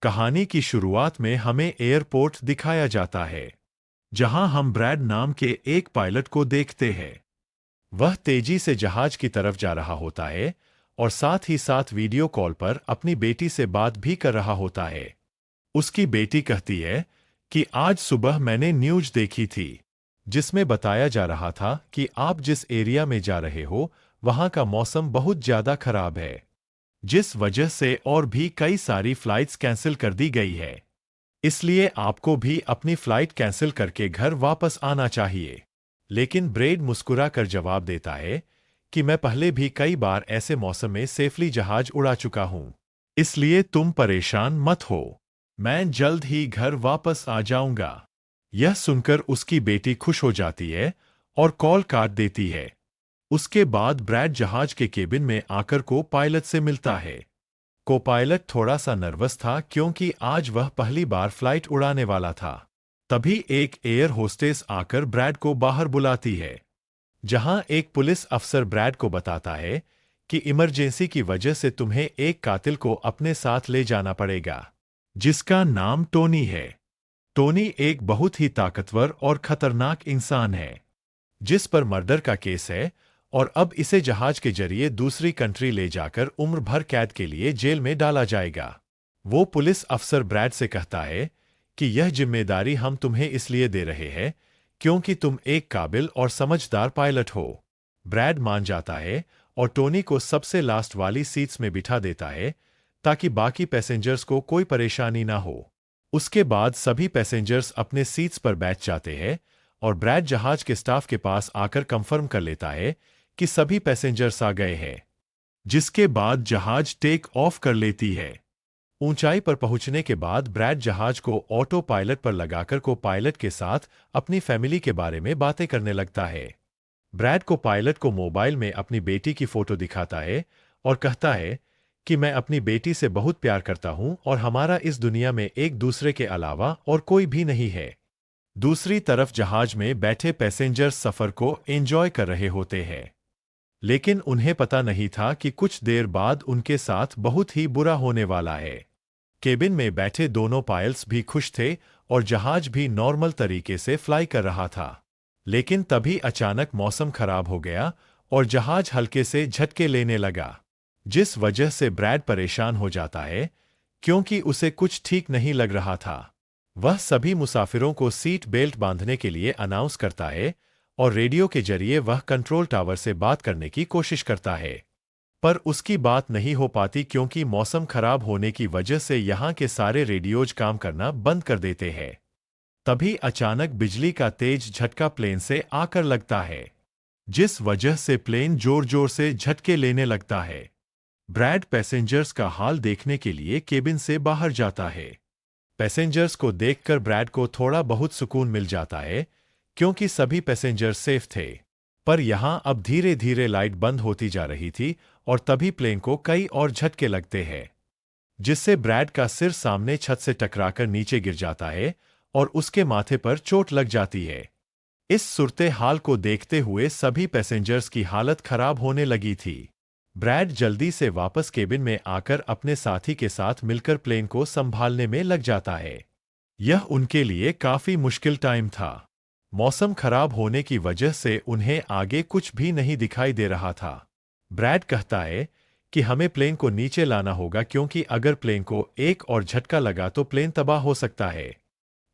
कहानी की शुरुआत में हमें एयरपोर्ट दिखाया जाता है, जहां हम ब्रैड नाम के एक पायलट को देखते हैं। वह तेजी से जहाज की तरफ जा रहा होता है और साथ ही साथ वीडियो कॉल पर अपनी बेटी से बात भी कर रहा होता है। उसकी बेटी कहती है कि आज सुबह मैंने न्यूज़ देखी थी, जिसमें बताया जा रहा था कि आप जिस एरिया में जा रहे हो, वहां का मौसम बहुत ज्यादा खराब है, जिस वजह से और भी कई सारी फ्लाइट्स कैंसिल कर दी गई है। इसलिए आपको भी अपनी फ्लाइट कैंसिल करके घर वापस आना चाहिए। लेकिन ब्रेड मुस्कुरा कर जवाब देता है कि मैं पहले भी कई बार ऐसे मौसम में सेफली जहाज उड़ा चुका हूं, इसलिए तुम परेशान मत हो। मैं जल्द ही घर वापस आ जाऊंगा। यह सुनकर उसकी बेटी खुश हो जाती है और कॉल काट देती है। उसके बाद ब्रैड जहाज के केबिन में आकर को पायलट से मिलता है। को पायलट थोड़ा सा नर्वस था क्योंकि आज वह पहली बार फ्लाइट उड़ाने वाला था। तभी एक एयर होस्टेस आकर ब्रैड को बाहर बुलाती है, जहां एक पुलिस अफसर ब्रैड को बताता है कि इमरजेंसी की वजह से तुम्हें एक कातिल को अपने साथ ले जाना पड़ेगा, जिसका नाम टोनी है। टोनी एक बहुत ही ताकतवर और खतरनाक इंसान है, जिस पर मर्डर का केस है और अब इसे जहाज के जरिए दूसरी कंट्री ले जाकर उम्र भर कैद के लिए जेल में डाला जाएगा। वो पुलिस अफसर ब्रैड से कहता है कि यह जिम्मेदारी हम तुम्हें इसलिए दे रहे हैं क्योंकि तुम एक काबिल और समझदार पायलट हो। ब्रैड मान जाता है और टोनी को सबसे लास्ट वाली सीट्स में बिठा देता है ताकि बाकी पैसेंजर्स को कोई परेशानी ना हो। उसके बाद सभी पैसेंजर्स अपने सीट्स पर बैठ जाते हैं और ब्रैड जहाज के स्टाफ के पास आकर कंफर्म कर लेता है कि सभी पैसेंजर्स आ गए हैं, जिसके बाद जहाज टेक ऑफ कर लेती है। ऊंचाई पर पहुंचने के बाद ब्रैड जहाज को ऑटो पायलट पर लगाकर को पायलट के साथ अपनी फैमिली के बारे में बातें करने लगता है। ब्रैड को पायलट को मोबाइल में अपनी बेटी की फोटो दिखाता है और कहता है कि मैं अपनी बेटी से बहुत प्यार करता हूं और हमारा इस दुनिया में एक दूसरे के अलावा और कोई भी नहीं है। दूसरी तरफ जहाज में बैठे पैसेंजर्स सफर को एंजॉय कर रहे होते हैं, लेकिन उन्हें पता नहीं था कि कुछ देर बाद उनके साथ बहुत ही बुरा होने वाला है। केबिन में बैठे दोनों पायलट्स भी खुश थे और जहाज भी नॉर्मल तरीके से फ्लाई कर रहा था। लेकिन तभी अचानक मौसम खराब हो गया और जहाज हल्के से झटके लेने लगा, जिस वजह से ब्रैड परेशान हो जाता है क्योंकि उसे कुछ ठीक नहीं लग रहा था। वह सभी मुसाफिरों को सीट बेल्ट बांधने के लिए अनाउंस करता है और रेडियो के जरिए वह कंट्रोल टावर से बात करने की कोशिश करता है, पर उसकी बात नहीं हो पाती क्योंकि मौसम खराब होने की वजह से यहाँ के सारे रेडियोज काम करना बंद कर देते हैं। तभी अचानक बिजली का तेज झटका प्लेन से आकर लगता है, जिस वजह से प्लेन जोर जोर से झटके लेने लगता है। ब्रैड पैसेंजर्स का हाल देखने के लिए केबिन से बाहर जाता है। पैसेंजर्स को देखकर ब्रैड को थोड़ा बहुत सुकून मिल जाता है क्योंकि सभी पैसेंजर सेफ थे। पर यहां अब धीरे धीरे लाइट बंद होती जा रही थी और तभी प्लेन को कई और झटके लगते हैं, जिससे ब्रैड का सिर सामने छत से टकराकर नीचे गिर जाता है और उसके माथे पर चोट लग जाती है। इस सूरते हाल को देखते हुए सभी पैसेंजर्स की हालत खराब होने लगी थी। ब्रैड जल्दी से वापस केबिन में आकर अपने साथी के साथ मिलकर प्लेन को संभालने में लग जाता है। यह उनके लिए काफी मुश्किल टाइम था। मौसम खराब होने की वजह से उन्हें आगे कुछ भी नहीं दिखाई दे रहा था। ब्रैड कहता है कि हमें प्लेन को नीचे लाना होगा क्योंकि अगर प्लेन को एक और झटका लगा तो प्लेन तबाह हो सकता है।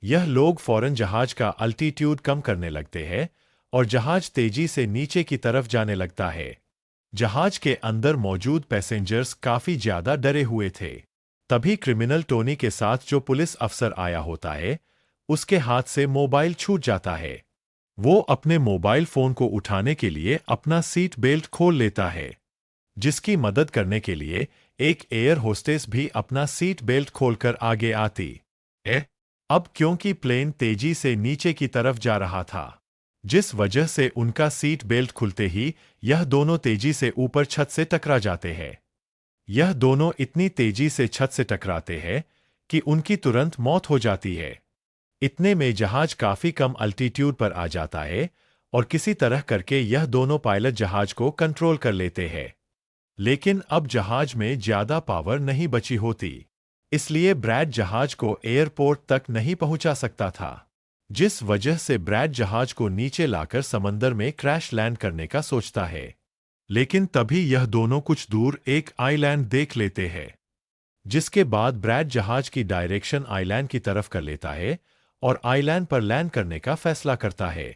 यह लोग फौरन जहाज का अल्टीट्यूड कम करने लगते हैं और जहाज तेजी से नीचे की तरफ जाने लगता है। जहाज के अंदर मौजूद पैसेंजर्स काफी ज्यादा डरे हुए थे। तभी क्रिमिनल टोनी के साथ जो पुलिस अफसर आया होता है, उसके हाथ से मोबाइल छूट जाता है। वो अपने मोबाइल फोन को उठाने के लिए अपना सीट बेल्ट खोल लेता है, जिसकी मदद करने के लिए एक एयर होस्टेस भी अपना सीट बेल्ट खोलकर आगे आती है। अब क्योंकि प्लेन तेजी से नीचे की तरफ जा रहा था, जिस वजह से उनका सीट बेल्ट खुलते ही यह दोनों तेजी से ऊपर छत से टकरा जाते हैं। यह दोनों इतनी तेजी से छत से टकराते हैं कि उनकी तुरंत मौत हो जाती है। इतने में जहाज काफी कम अल्टीट्यूड पर आ जाता है और किसी तरह करके यह दोनों पायलट जहाज को कंट्रोल कर लेते हैं। लेकिन अब जहाज में ज्यादा पावर नहीं बची होती। इसलिए ब्रैड जहाज को एयरपोर्ट तक नहीं पहुंचा सकता था, जिस वजह से ब्रैड जहाज को नीचे लाकर समंदर में क्रैश लैंड करने का सोचता है। लेकिन तभी यह दोनों कुछ दूर एक आइलैंड देख लेते हैं, जिसके बाद ब्रैड जहाज की डायरेक्शन आइलैंड की तरफ कर लेता है और आइलैंड पर लैंड करने का फैसला करता है।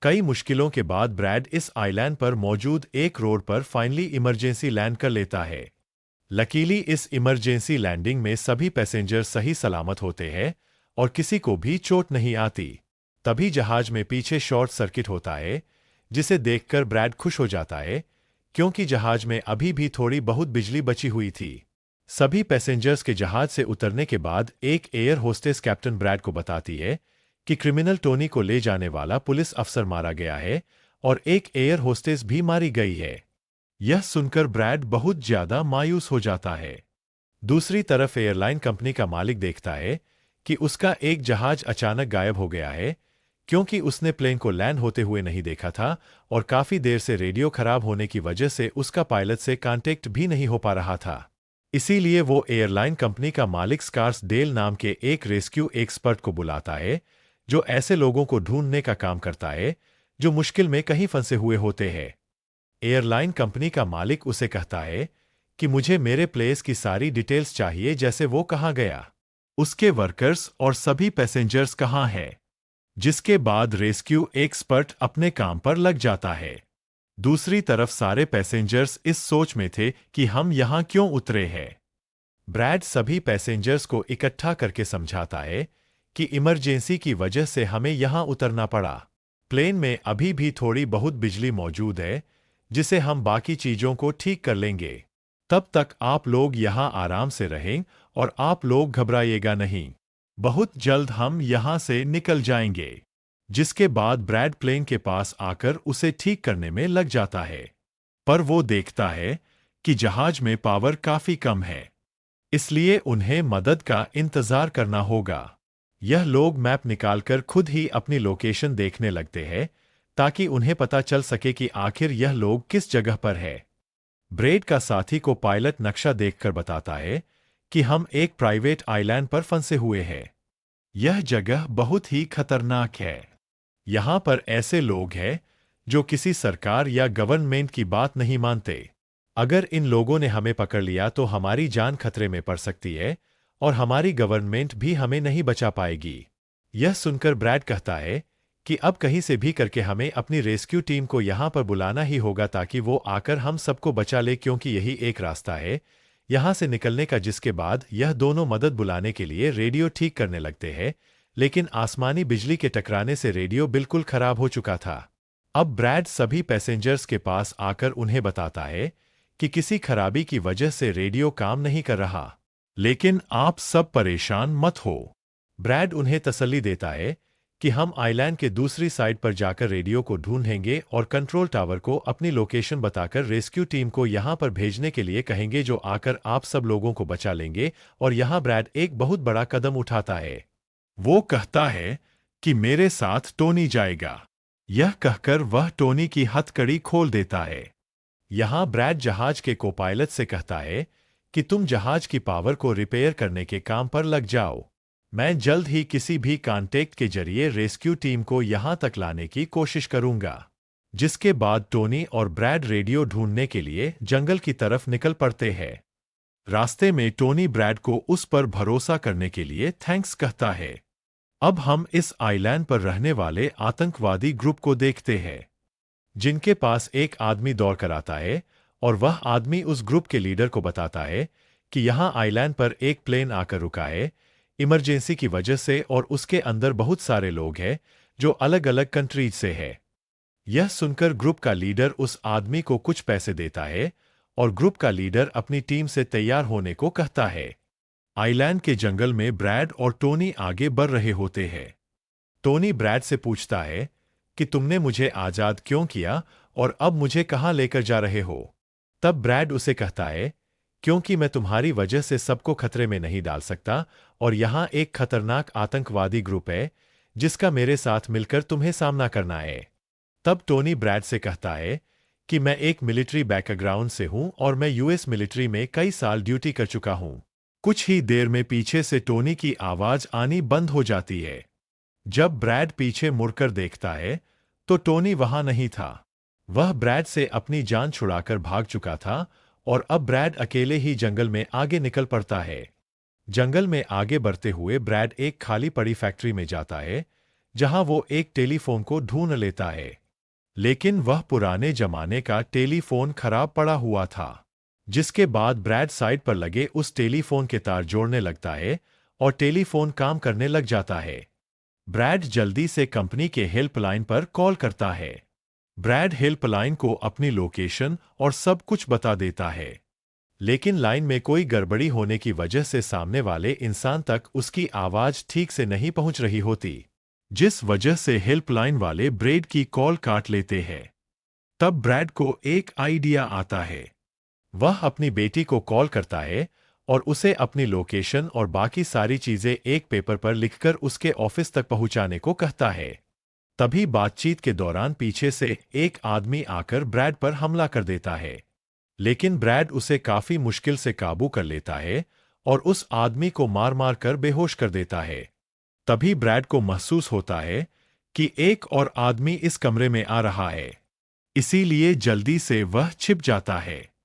कई मुश्किलों के बाद ब्रैड इस आइलैंड पर मौजूद एक रोड पर फाइनली इमरजेंसी लैंड कर लेता है। लकीली इस इमरजेंसी लैंडिंग में सभी पैसेंजर सही सलामत होते हैं और किसी को भी चोट नहीं आती। तभी जहाज में पीछे शॉर्ट सर्किट होता है, जिसे देखकर ब्रैड खुश हो जाता है, क्योंकि जहाज में अभी भी थोड़ी बहुत बिजली बची हुई थी। सभी पैसेंजर्स के जहाज से उतरने के बाद एक एयर होस्टेस कैप्टन ब्रैड को बताती है कि क्रिमिनल टोनी को ले जाने वाला पुलिस अफसर मारा गया है और एक एयर होस्टेस भी मारी गई है। यह सुनकर ब्रैड बहुत ज्यादा मायूस हो जाता है। दूसरी तरफ एयरलाइन कंपनी का मालिक देखता है कि उसका एक जहाज अचानक गायब हो गया है, क्योंकि उसने प्लेन को लैंड होते हुए नहीं देखा था और काफी देर से रेडियो खराब होने की वजह से उसका पायलट से कांटेक्ट भी नहीं हो पा रहा था। इसीलिए वो एयरलाइन कंपनी का मालिक स्कार्स डेल नाम के एक रेस्क्यू एक्सपर्ट को बुलाता है, जो ऐसे लोगों को ढूंढने का काम करता है जो मुश्किल में कहीं फंसे हुए होते हैं। एयरलाइन कंपनी का मालिक उसे कहता है कि मुझे मेरे प्लेस की सारी डिटेल्स चाहिए, जैसे वो कहाँ गया, उसके वर्कर्स और सभी पैसेंजर्स कहाँ हैं। जिसके बाद रेस्क्यू एक्सपर्ट अपने काम पर लग जाता है। दूसरी तरफ सारे पैसेंजर्स इस सोच में थे कि हम यहां क्यों उतरे हैं। ब्रैड सभी पैसेंजर्स को इकट्ठा करके समझाता है कि इमरजेंसी की वजह से हमें यहां उतरना पड़ा। प्लेन में अभी भी थोड़ी बहुत बिजली मौजूद है, जिसे हम बाकी चीजों को ठीक कर लेंगे। तब तक आप लोग यहां आराम से रहें और आप लोग घबराइएगा नहीं। बहुत जल्द हम यहां से निकल जाएंगे। जिसके बाद ब्रैड प्लेन के पास आकर उसे ठीक करने में लग जाता है, पर वो देखता है कि जहाज में पावर काफी कम है, इसलिए उन्हें मदद का इंतजार करना होगा। यह लोग मैप निकालकर खुद ही अपनी लोकेशन देखने लगते हैं, ताकि उन्हें पता चल सके कि आखिर यह लोग किस जगह पर है। ब्रैड का साथी को पायलट नक्शा देखकर बताता है कि हम एक प्राइवेट आइलैंड पर फंसे हुए हैं। यह जगह बहुत ही खतरनाक है। यहां पर ऐसे लोग हैं जो किसी सरकार या गवर्नमेंट की बात नहीं मानते। अगर इन लोगों ने हमें पकड़ लिया तो हमारी जान खतरे में पड़ सकती है और हमारी गवर्नमेंट भी हमें नहीं बचा पाएगी। यह सुनकर ब्रैड कहता है कि अब कहीं से भी करके हमें अपनी रेस्क्यू टीम को यहां पर बुलाना ही होगा, ताकि वो आकर हम सबको बचा ले, क्योंकि यही एक रास्ता है यहां से निकलने का। जिसके बाद यह दोनों मदद बुलाने के लिए रेडियो ठीक करने लगते हैं, लेकिन आसमानी बिजली के टकराने से रेडियो बिल्कुल खराब हो चुका था। अब ब्रैड सभी पैसेंजर्स के पास आकर उन्हें बताता है कि किसी खराबी की वजह से रेडियो काम नहीं कर रहा, लेकिन आप सब परेशान मत हो। ब्रैड उन्हें तसल्ली देता है कि हम आइलैंड के दूसरी साइड पर जाकर रेडियो को ढूंढेंगे और कंट्रोल टावर को अपनी लोकेशन बताकर रेस्क्यू टीम को यहां पर भेजने के लिए कहेंगे, जो आकर आप सब लोगों को बचा लेंगे। और यहां ब्रैड एक बहुत बड़ा कदम उठाता है। वो कहता है कि मेरे साथ टोनी जाएगा। यह कहकर वह टोनी की हथकड़ी खोल देता है। यहां ब्रैड जहाज के कोपायलट से कहता है कि तुम जहाज की पावर को रिपेयर करने के काम पर लग जाओ। मैं जल्द ही किसी भी कांटेक्ट के जरिए रेस्क्यू टीम को यहां तक लाने की कोशिश करूंगा। जिसके बाद टोनी और ब्रैड रेडियो ढूंढने के लिए जंगल की तरफ निकल पड़ते हैं। रास्ते में टोनी ब्रैड को उस पर भरोसा करने के लिए थैंक्स कहता है। अब हम इस आइलैंड पर रहने वाले आतंकवादी ग्रुप को देखते हैं, जिनके पास एक आदमी दौड़ कर आता है और वह आदमी उस ग्रुप के लीडर को बताता है कि यहां आइलैंड पर एक प्लेन आकर रुका है इमरजेंसी की वजह से, और उसके अंदर बहुत सारे लोग हैं जो अलग अलग कंट्रीज से हैं। यह सुनकर ग्रुप का लीडर उस आदमी को कुछ पैसे देता है और ग्रुप का लीडर अपनी टीम से तैयार होने को कहता है। आइलैंड के जंगल में ब्रैड और टोनी आगे बढ़ रहे होते हैं। टोनी ब्रैड से पूछता है कि तुमने मुझे आजाद क्यों किया और अब मुझे कहां लेकर जा रहे हो। तब ब्रैड उसे कहता है, क्योंकि मैं तुम्हारी वजह से सबको खतरे में नहीं डाल सकता, और यहां एक खतरनाक आतंकवादी ग्रुप है जिसका मेरे साथ मिलकर तुम्हें सामना करना है। तब टोनी ब्रैड से कहता है कि मैं एक मिलिट्री बैकग्राउंड से हूं और मैं यूएस मिलिट्री में कई साल ड्यूटी कर चुका हूं। कुछ ही देर में पीछे से टोनी की आवाज आनी बंद हो जाती है। जब ब्रैड पीछे मुड़कर देखता है तो टोनी वहां नहीं था। वह ब्रैड से अपनी जान छुड़ाकर भाग चुका था और अब ब्रैड अकेले ही जंगल में आगे निकल पड़ता है। जंगल में आगे बढ़ते हुए ब्रैड एक खाली पड़ी फैक्ट्री में जाता है, जहां वो एक टेलीफोन को ढूंढ लेता है। लेकिन वह पुराने जमाने का टेलीफोन खराब पड़ा हुआ था। जिसके बाद ब्रैड साइड पर लगे उस टेलीफोन के तार जोड़ने लगता है और टेलीफोन काम करने लग जाता है। ब्रैड जल्दी से कंपनी के हेल्पलाइन पर कॉल करता है। ब्रैड हेल्पलाइन को अपनी लोकेशन और सब कुछ बता देता है। लेकिन लाइन में कोई गड़बड़ी होने की वजह से सामने वाले इंसान तक उसकी आवाज ठीक से नहीं पहुंच रही होती, जिस वजह से हेल्पलाइन वाले ब्रैड की कॉल काट लेते हैं। तब ब्रैड को एक आइडिया आता है। वह अपनी बेटी को कॉल करता है और उसे अपनी लोकेशन और बाकी सारी चीजें एक पेपर पर लिखकर उसके ऑफिस तक पहुंचाने को कहता है। तभी बातचीत के दौरान पीछे से एक आदमी आकर ब्रैड पर हमला कर देता है। लेकिन ब्रैड उसे काफी मुश्किल से काबू कर लेता है और उस आदमी को मार मार कर बेहोश कर देता है। तभी ब्रैड को महसूस होता है कि एक और आदमी इस कमरे में आ रहा है, इसीलिए जल्दी से वह छिप जाता है।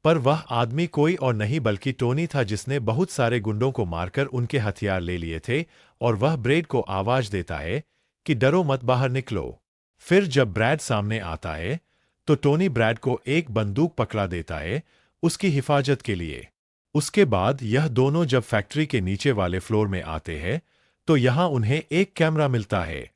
पर वह आदमी कोई और नहीं बल्कि टोनी था, जिसने बहुत सारे गुंडों को मारकर उनके हथियार ले लिए थे। और वह ब्रैड को आवाज देता है कि डरो मत, बाहर निकलो। फिर जब ब्रैड सामने आता है तो टोनी ब्रैड को एक बंदूक पकड़ा देता है उसकी हिफाजत के लिए। उसके बाद यह दोनों जब फैक्ट्री के नीचे वाले फ्लोर में आते हैं तो यहां उन्हें एक कैमरा मिलता है।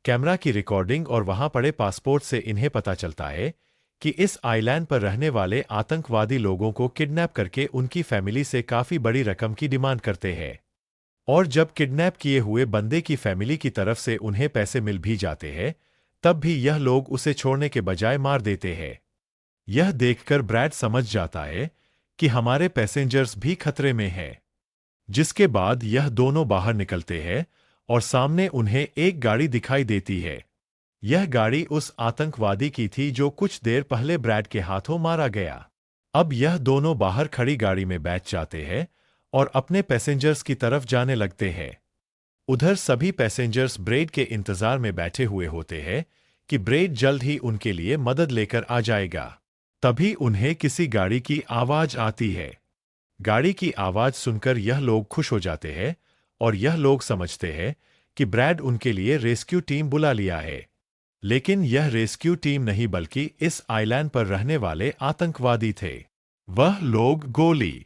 कैमरा की रिकॉर्डिंग और वहां पड़े पासपोर्ट से इन्हें पता चलता है कि इस आइलैंड पर रहने वाले आतंकवादी लोगों को किडनैप करके उनकी फैमिली से काफी बड़ी रकम की डिमांड करते हैं। और जब किडनैप किए हुए बंदे की फैमिली की तरफ से उन्हें पैसे मिल भी जाते हैं, तब भी यह लोग उसे छोड़ने के बजाय मार देते हैं। यह देखकर ब्रैड समझ जाता है कि हमारे पैसेंजर्स भी खतरे में हैं। जिसके बाद यह दोनों बाहर निकलते हैं और सामने उन्हें एक गाड़ी दिखाई देती है। यह गाड़ी उस आतंकवादी की थी जो कुछ देर पहले ब्रैड के हाथों मारा गया। अब यह दोनों बाहर खड़ी गाड़ी में बैठ जाते हैं और अपने पैसेंजर्स की तरफ जाने लगते हैं। उधर सभी पैसेंजर्स ब्रैड के इंतजार में बैठे हुए होते हैं कि ब्रैड जल्द ही उनके लिए मदद लेकर आ जाएगा। तभी उन्हें किसी गाड़ी की आवाज आती है। गाड़ी की आवाज सुनकर यह लोग खुश हो जाते हैं और यह लोग समझते हैं कि ब्रैड उनके लिए रेस्क्यू टीम बुला लिया है। लेकिन यह रेस्क्यू टीम नहीं बल्कि इस आइलैंड पर रहने वाले आतंकवादी थे। वह लोग गोली